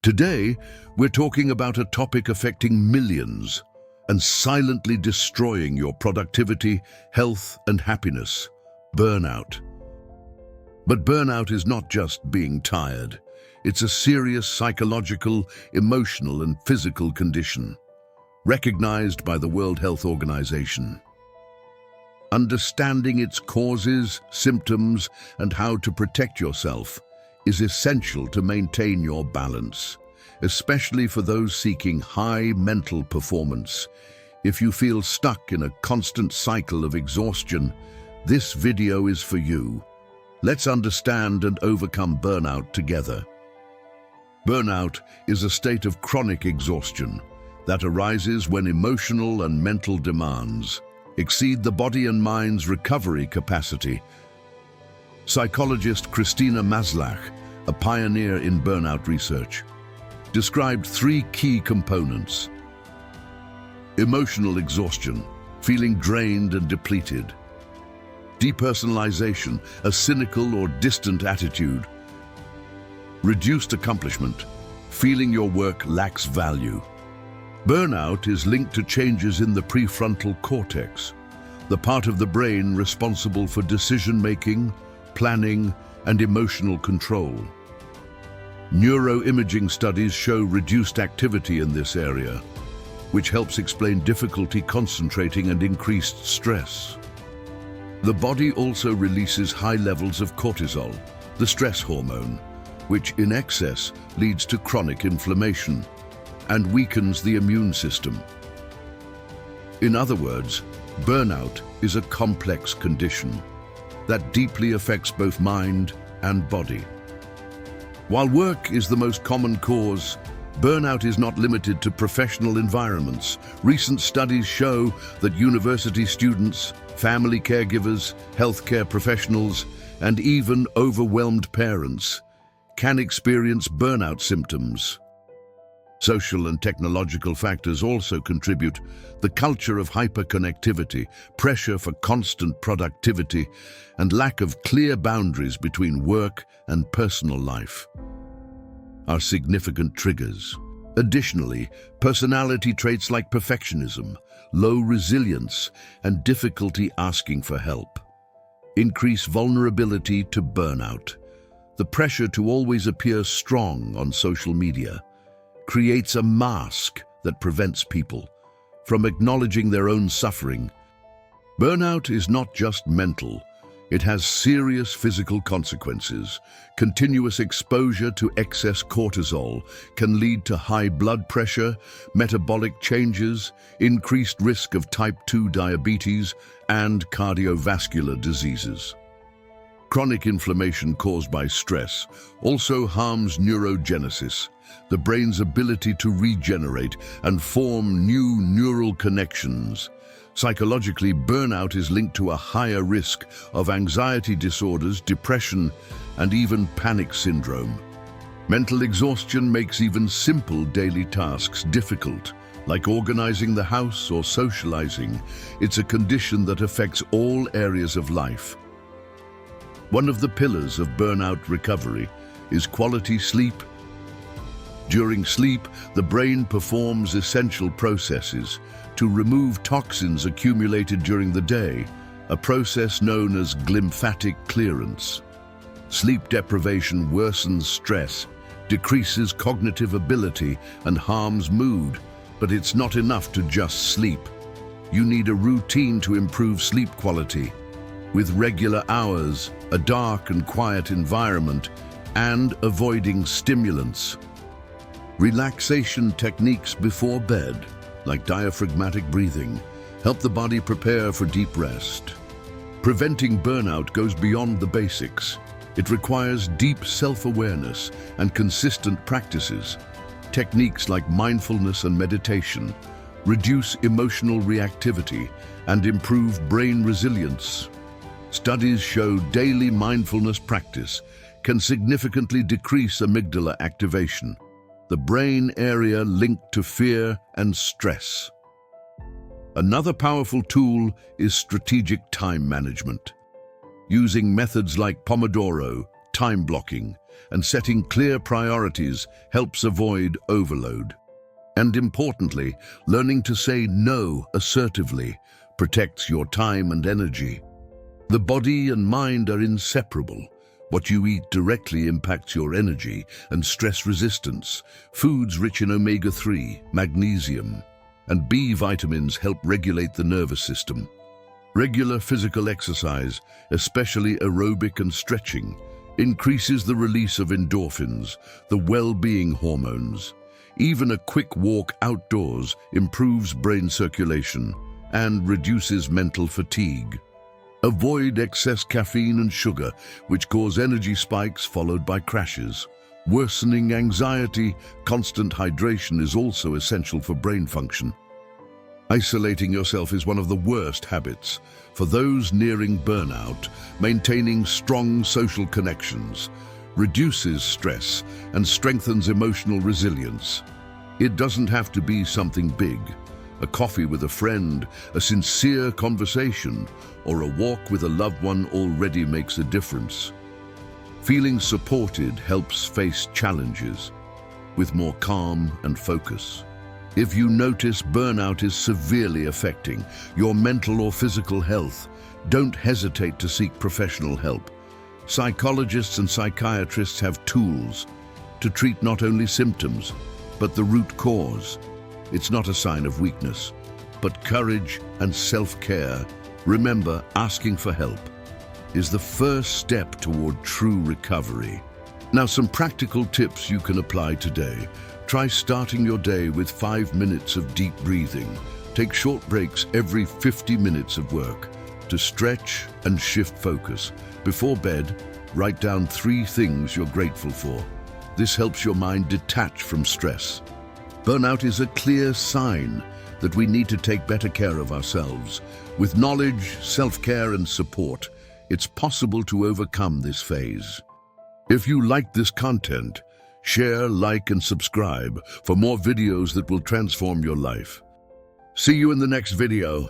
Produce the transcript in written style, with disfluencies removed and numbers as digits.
Today, we're talking about a topic affecting millions and silently destroying your productivity, health, and happiness: burnout. But burnout is not just being tired. It's a serious psychological, emotional, and physical condition, recognized by the World Health Organization. Understanding its causes, symptoms, and how to protect yourself is essential to maintain your balance, especially for those seeking high mental performance. If you feel stuck in a constant cycle of exhaustion, this video is for you. Let's understand and overcome burnout together. Burnout is a state of chronic exhaustion that arises when emotional and mental demands exceed the body and mind's recovery capacity. Psychologist Christina Maslach, a pioneer in burnout research, described three key components: emotional exhaustion, feeling drained and depleted; depersonalization, a cynical or distant attitude; reduced accomplishment, feeling your work lacks value. Burnout is linked to changes in the prefrontal cortex, the part of the brain responsible for decision-making, planning, and emotional control. Neuroimaging studies show reduced activity in this area, which helps explain difficulty concentrating and increased stress. The body also releases high levels of cortisol, the stress hormone, which in excess leads to chronic inflammation and weakens the immune system. In other words, burnout is a complex condition that deeply affects both mind and body. While work is the most common cause, burnout is not limited to professional environments. Recent studies show that university students, family caregivers, healthcare professionals, and even overwhelmed parents can experience burnout symptoms. Social and technological factors also contribute. The culture of hyperconnectivity, pressure for constant productivity, and lack of clear boundaries between work and personal life are significant triggers. Additionally, personality traits like perfectionism, low resilience, and difficulty asking for help increase vulnerability to burnout. The pressure to always appear strong on social media creates a mask that prevents people from acknowledging their own suffering. Burnout is not just mental. It has serious physical consequences. Continuous exposure to excess cortisol can lead to high blood pressure, metabolic changes, increased risk of type 2 diabetes, and cardiovascular diseases. Chronic inflammation caused by stress also harms neurogenesis, the brain's ability to regenerate and form new neural connections. Psychologically, burnout is linked to a higher risk of anxiety disorders, depression, and even panic syndrome. Mental exhaustion makes even simple daily tasks difficult, like organizing the house or socializing. It's a condition that affects all areas of life. One of the pillars of burnout recovery is quality sleep. During sleep, the brain performs essential processes to remove toxins accumulated during the day, a process known as glymphatic clearance. Sleep deprivation worsens stress, decreases cognitive ability, and harms mood, but it's not enough to just sleep. You need a routine to improve sleep quality, with regular hours, a dark and quiet environment, and avoiding stimulants. Relaxation techniques before bed, like diaphragmatic breathing, help the body prepare for deep rest. Preventing burnout goes beyond the basics. It requires deep self-awareness and consistent practices. Techniques like mindfulness and meditation reduce emotional reactivity and improve brain resilience. Studies show daily mindfulness practice can significantly decrease amygdala activation, the brain area linked to fear and stress. Another powerful tool is strategic time management. Using methods like Pomodoro, time blocking, and setting clear priorities helps avoid overload. And importantly, learning to say no assertively protects your time and energy. The body and mind are inseparable. What you eat directly impacts your energy and stress resistance. Foods rich in omega-3, magnesium, and B vitamins help regulate the nervous system. Regular physical exercise, especially aerobic and stretching, increases the release of endorphins, the well-being hormones. Even a quick walk outdoors improves brain circulation and reduces mental fatigue. Avoid excess caffeine and sugar, which cause energy spikes followed by crashes. Worsening anxiety, constant hydration is also essential for brain function. Isolating yourself is one of the worst habits. For those nearing burnout, maintaining strong social connections reduces stress and strengthens emotional resilience. It doesn't have to be something big. A coffee with a friend, a sincere conversation, or a walk with a loved one already makes a difference. Feeling supported helps face challenges with more calm and focus. If you notice burnout is severely affecting your mental or physical health, don't hesitate to seek professional help. Psychologists and psychiatrists have tools to treat not only symptoms, but the root cause. It's not a sign of weakness, but courage and self-care. Remember, asking for help is the first step toward true recovery. Now, some practical tips you can apply today. Try starting your day with 5 minutes of deep breathing. Take short breaks every 50 minutes of work to stretch and shift focus. Before bed, write down 3 things you're grateful for. This helps your mind detach from stress. Burnout is a clear sign that we need to take better care of ourselves. With knowledge, self-care, and support, it's possible to overcome this phase. If you liked this content, share, like, and subscribe for more videos that will transform your life. See you in the next video.